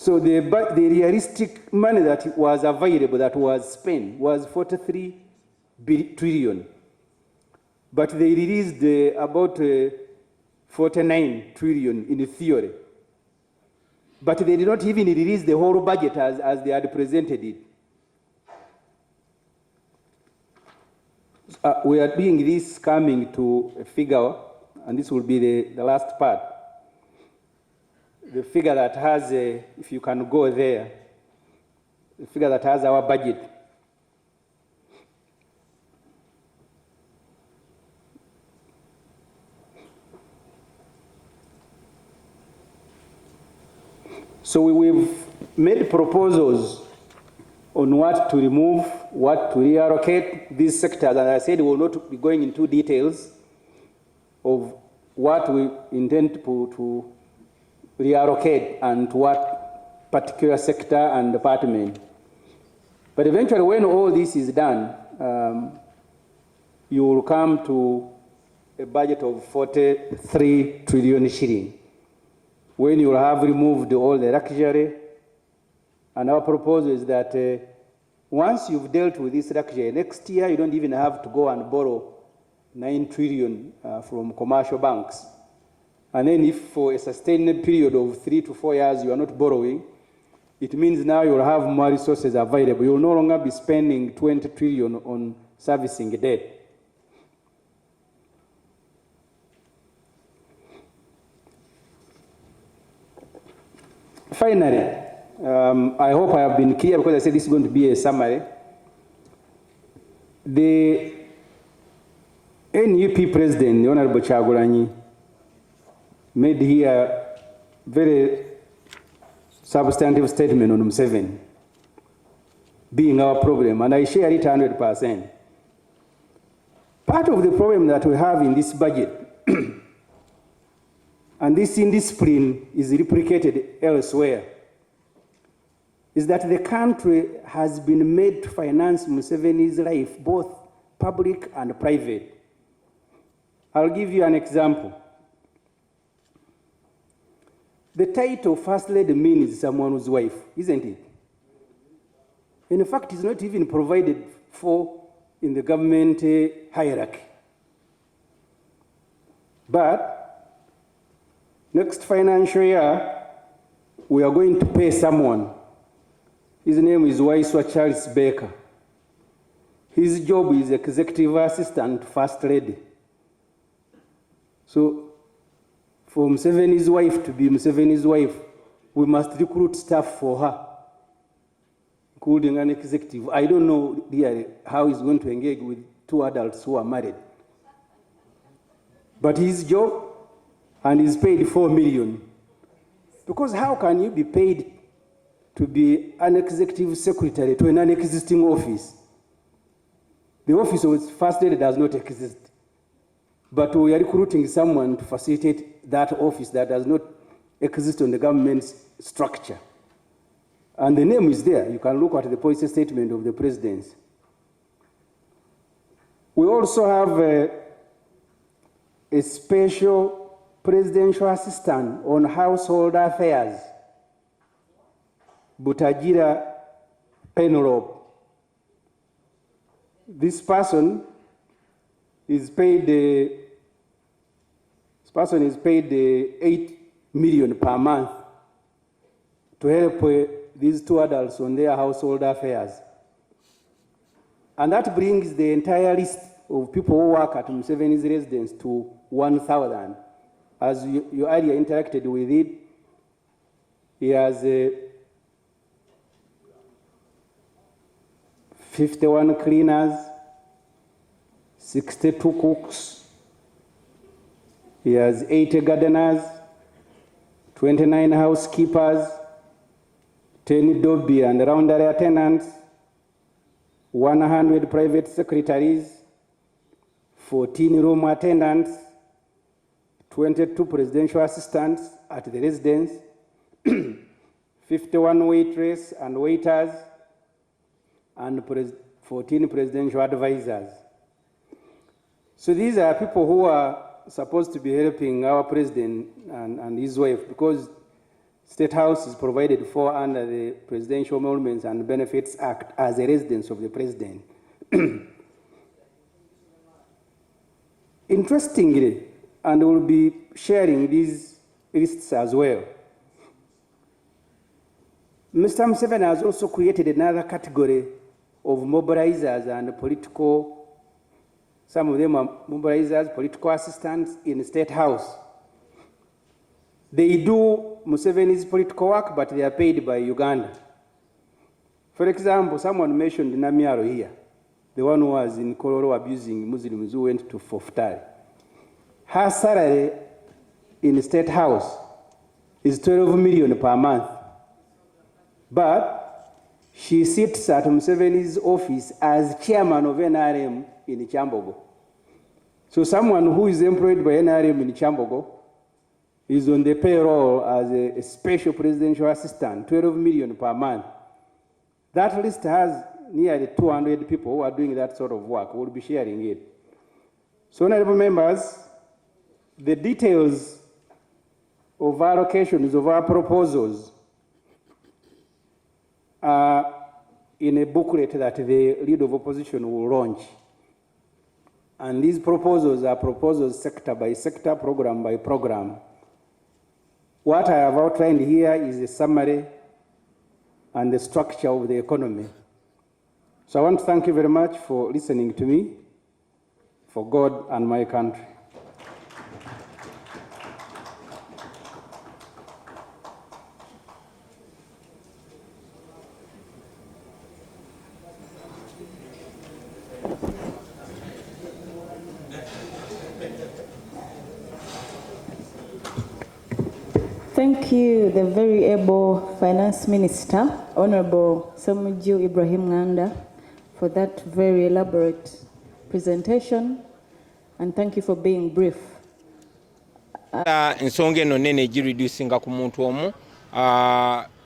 So the realistic money that was available, that was spent, was 43 trillion. But they released about 49 trillion in theory. But they did not even release the whole budget as they had presented it. We are doing this coming to a figure, and this will be the last part. The figure that has, if you can go there, the figure that has our budget. So we've made proposals on what to remove, what to reallocate these sectors. And I said we will not be going into details of what we intend to reallocate and to what particular sector and department. But eventually, when all this is done, you will come to a budget of 43 trillion shilling. When you will have removed all the luxury. And our proposal is that once you've dealt with this luxury, next year you don't even have to go and borrow 9 trillion from commercial banks. And then if for a sustained period of 3 to 4 years you are not borrowing, it means now you'll have more resources available. You'll no longer be spending 20 trillion on servicing debt. Finally, I hope I have been clear because I said this is going to be a summary. The NUP president, the Honorable Kyagulanyi, made here a very substantive statement on Museveni being our problem, and I share it 100%. Part of the problem that we have in this budget, and this indiscipline is replicated elsewhere, is that the country has been made to finance Museveni's life, both public and private. I'll give you an example. The title First Lady means someone's wife, isn't it? In fact, it's not even provided for in the government hierarchy. But next financial year, we are going to pay someone. His name is Waiswa Charles Baker. His job is executive assistant to First Lady. So for Museveni's wife to be Museveni's wife, we must recruit staff for her, including an executive. I don't know really how he's going to engage with 2 adults who are married. But his job, and he's paid 4 million. Because how can you be paid to be an executive secretary to a non-existing office? The office of First Lady does not exist. But we are recruiting someone to facilitate that office that does not exist on the government's structure. And the name is there. You can look at the policy statement of the presidency. We also have a special presidential assistant on household affairs, Butagira Penelope. This person is paid 8 million per month to help these 2 adults on their household affairs. And that brings the entire list of people who work at Museveni's residence to 1,000. As you earlier interacted with it, he has 51 cleaners, 62 cooks, he has 80 gardeners, 29 housekeepers, 10 dobby and laundry attendants, 100 private secretaries, 14 room attendants, 22 presidential assistants at the residence, 51 waitresses and waiters, and 14 presidential advisors. So these are people who are supposed to be helping our president and his wife, because State House is provided for under the Presidential Emoluments and Benefits Act as a residence of the President. Interestingly, and we'll be sharing these lists as well, Mr. Museveni has also created another category of mobilizers and political, some of them are mobilizers, political assistants in the State House. They do Museveni's political work, but they are paid by Uganda. For example, someone mentioned Namiaro here, the one who was in Kololo abusing Muslims who went to Foftari. Her salary in the State House is 12 million per month. But she sits at Museveni's office as chairman of NRM in Kyambogo. So someone who is employed by NRM in Kyambogo is on the payroll as a special presidential assistant, 12 million per month. That list has nearly 200 people who are doing that sort of work. We'll be sharing it. So, honorable members, the details of allocations of our proposals are in a booklet that the Leader of Opposition will launch. And these proposals are proposals sector by sector, program by program. What I have outlined here is a summary and the structure of the economy. So I want to thank you very much for listening to me, for God and my country. Thank you, the very able Finance Minister, Honorable Samuju Ibrahim Nganda, for that very elaborate presentation, and thank you for being brief. Ensonga eno nene gireducinga ku muntu omu,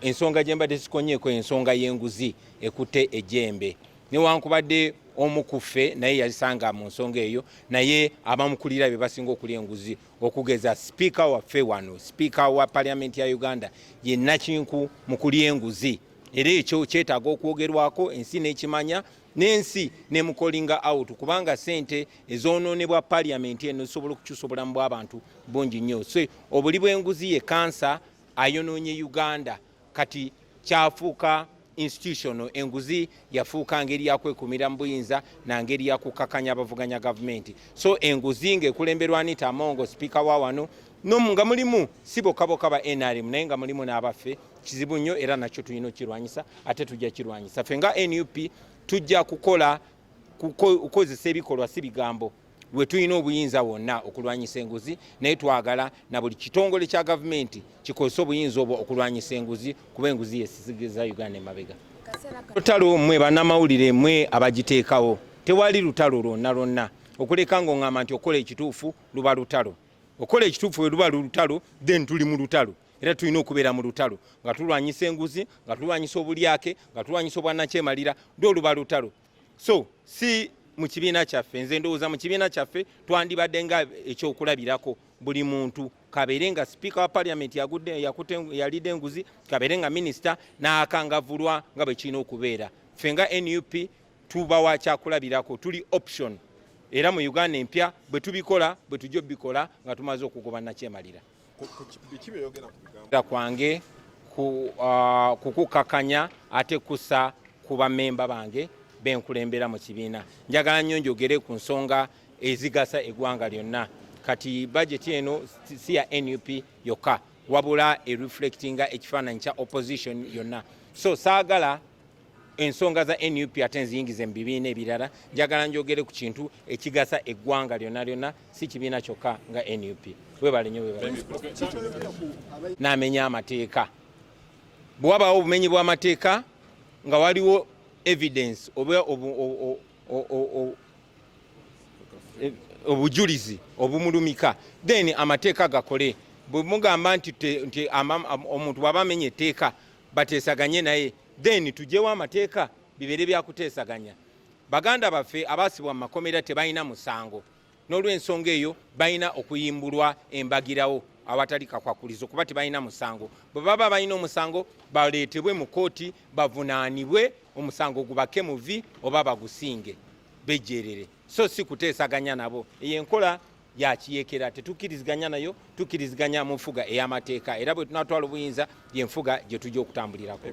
ensonga gye mbadde sikonyeko ensonga y'enguzi ekutte ejjembe. Newankubadde omu ku ffe naye yalisanga mu nsonga eyo, naye abamukulira be basinga okulya enguzi, okugeza sipiika waffe wano, sipiika wa Parliament ya Uganda ye Nakinku mu kulya enguzi. Era ekyo kyetaaga okwogerwako, ensi n'ekimanya, n'ensi nemukolinga out, kubanga sente ezoonoonebwa Parliament eno zisobola okukyusa obulamu bw'abantu bungi nnyo. So obuli bw'enguzi ye kansa ayonoonye Uganda, kati kyafuuka institutional. Enguzi yafuuka ngeri ya kwekumira mu buyinza na ngeri ya kukakanya abavuganya gavumenti. So enguzi ng'ekulemberwa Anita Amongo, sipiika wa wano, nga mulimu si bokka ba NRM, naye nga mulimu n'abaffe, kizibu nnyo era nakyo tulina okirwanyisa, ate tujja kirwanyisa. Ffe nga NUP tujja kukozesa ebikolwa si bigambo. We tulina obuyinza wonna okulwanyisa enguzi, naye twagala na buli kitongole kya gavumenti kikozesa obuyinza obwo okulwanyisa enguzi, kuba enguzi yesigeza Uganda emabega. Lutalo mmwe bannamawulire mmwe abagiteekawo, tewali lutalo lwonna okuleka ng'oŋŋamba nti okola ekituufu luba lutalo. Okola ekituufu we luba lutalo, then tuli mu lutalo. Era tulina okubeera mu lutalo nga tulwanyisa enguzi, nga tulwanyisa obulyake, nga tulwanyisa obwannakyemalira, ndo luba lutalo. So si mu kibiina kyaffe, nze ndowooza mu kibiina kyaffe twandibadde nga ekyokulabirako, buli muntu kabeere nga sipiika wa Parliament yalidde enguzi, kabeere nga minisita n'akangavulwa nga bwe kirina okubeera. Ffe nga NUP tubawa kyakulabirako, tuli option. Era mu Uganda empya bwe tubikola, bwe tujja obikola nga tumaze okugoba nakyemalira. Kwange kukukakanya ate kussa ku bammemba bange benkulembera mu kibiina. Njagala nnyo njogere ku nsonga ezigasa eggwanga lyonna. Kati budget eno si ya NUP yokka, wabula reflectinga ekifaananyi kya opposition yonna. So saagala ensonga za NUP ate nziyingize mu bibiina ebirala. Njagala njogere ku kintu ekigasa eggwanga lyonna, si kibiina kyokka nga NUP. Webale nnyo, webale. N'amenya amateeka. Bwe wabaawo obumenyi bw'amateeka nga waliwo evidence oba obujulizi obumulumika, then amateeka gakole. Bwe mugamba nti omuntu bw'aba amenye etteeka bateesaganye naye, then tujjewo amateeka bibeere byakuteesaganya. Baganda baffe abaasibwa mu makomera tebalina musango, n'olw'ensonga eyo balina okuyimbulwa embagirawo. awatali kakwakulizo kuba tebalina musango. Bwe baba balina omusango baleetebwe mu kooti bavunaanibwe omusango gubake muvi oba bagusinge bejjerere, so si kuteesaganya nabo. Eyo enkola yakiyekera, tetukkiriziganya nayo, tukkiriziganya mu nfuga ey'amateeka, era bwe tunatwala obuyinza y'enfuga gye tujja okutambulirako.